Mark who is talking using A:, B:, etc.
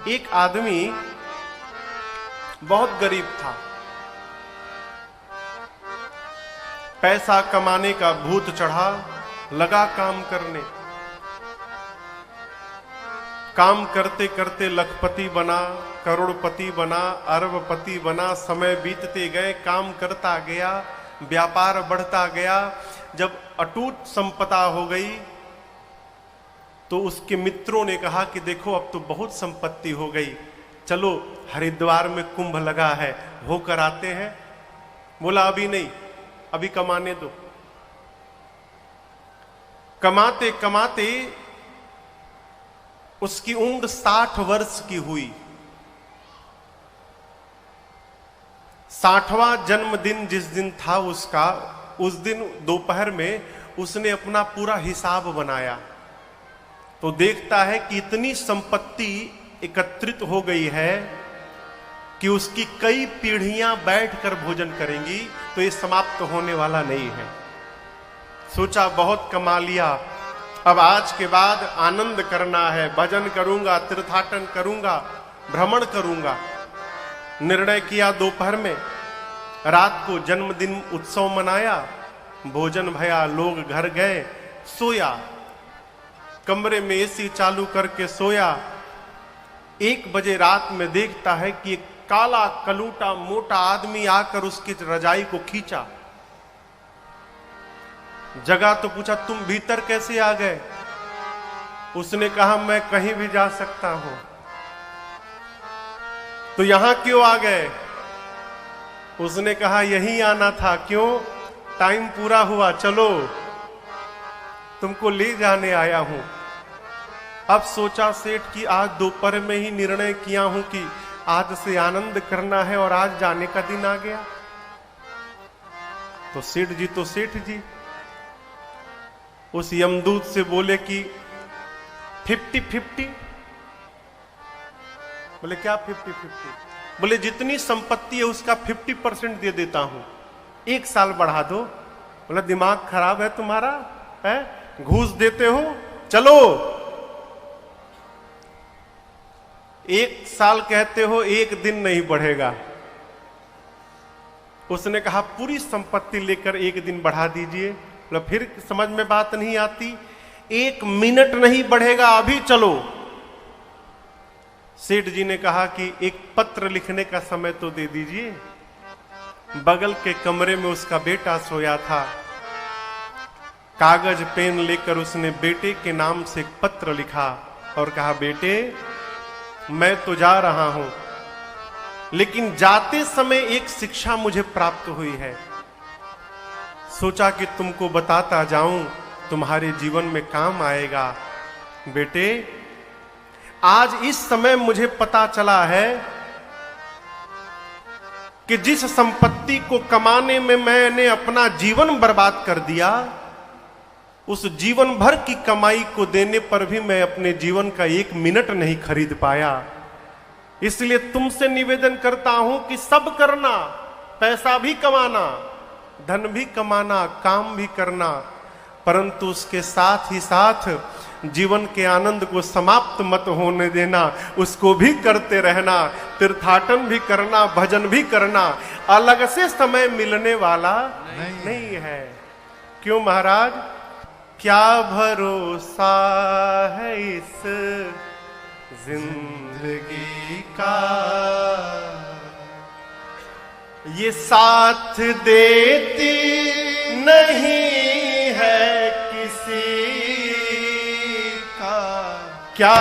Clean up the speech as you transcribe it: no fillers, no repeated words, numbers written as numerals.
A: एक आदमी बहुत गरीब था, पैसा कमाने का भूत चढ़ा, लगा काम करने। काम करते करते लखपति बना, करोड़पति बना, अरबपति बना। समय बीतते गए, काम करता गया, व्यापार बढ़ता गया। जब अटूट संपदा हो गई तो उसके मित्रों ने कहा कि देखो अब तो बहुत संपत्ति हो गई, चलो हरिद्वार में कुंभ लगा है, होकर आते हैं। बोला अभी नहीं, अभी कमाने दो। कमाते कमाते उसकी उम्र 60 वर्ष की हुई। 60वां जन्मदिन जिस दिन था उसका, उस दिन दोपहर में उसने अपना पूरा हिसाब बनाया तो देखता है कि इतनी संपत्ति एकत्रित हो गई है कि उसकी कई पीढ़ियां बैठकर भोजन करेंगी, तो ये समाप्त होने वाला नहीं है। सोचा बहुत कमा लिया, अब आज के बाद आनंद करना है, भजन करूंगा, तीर्थाटन करूंगा, भ्रमण करूंगा। निर्णय किया दोपहर में। रात को जन्मदिन उत्सव मनाया, भोजन भया, लोग घर गए, सोया। कमरे में एसी चालू करके सोया। 1 बजे रात में देखता है कि एक काला कलूटा मोटा आदमी आकर उसकी रजाई को खींचा। जगा तो पूछा तुम भीतर कैसे आ गए? उसने कहा मैं कहीं भी जा सकता हूं। तो यहां क्यों आ गए? उसने कहा यहीं आना था। क्यों? टाइम पूरा हुआ, चलो तुमको ले जाने आया हूं। अब सोचा सेठ कि आज दोपहर में ही निर्णय किया हूं कि आज से आनंद करना है और आज जाने का दिन आ गया। तो सेठ जी उस यमदूत से बोले कि 50-50। बोले क्या 50-50? बोले जितनी संपत्ति है उसका 50% दे देता हूं, 1 साल बढ़ा दो। बोला दिमाग खराब है तुम्हारा, है? घूस देते हो? चलो 1 साल कहते हो, 1 दिन नहीं बढ़ेगा। उसने कहा पूरी संपत्ति लेकर 1 दिन बढ़ा दीजिए। बोला फिर समझ में बात नहीं आती, 1 मिनट नहीं बढ़ेगा, अभी चलो। सेठ जी ने कहा कि एक पत्र लिखने का समय तो दे दीजिए। बगल के कमरे में उसका बेटा सोया था। कागज पेन लेकर उसने बेटे के नाम से एक पत्र लिखा और कहा बेटे मैं तो जा रहा हूं, लेकिन जाते समय एक शिक्षा मुझे प्राप्त हुई है। सोचा कि तुमको बताता जाऊं, तुम्हारे जीवन में काम आएगा। बेटे आज इस समय मुझे पता चला है कि जिस संपत्ति को कमाने में मैंने अपना जीवन बर्बाद कर दिया, उस जीवन भर की कमाई को देने पर भी मैं अपने जीवन का 1 मिनट नहीं खरीद पाया। इसलिए तुमसे निवेदन करता हूं कि सब करना, पैसा भी कमाना, धन भी कमाना, काम भी करना, परंतु उसके साथ ही साथ जीवन के आनंद को समाप्त मत होने देना, उसको भी करते रहना, तीर्थाटन भी करना, भजन भी करना। अलग से समय मिलने वाला नहीं है। क्यों महाराज? क्या भरोसा है इस जिंदगी का, ये साथ देती नहीं है किसी का। क्या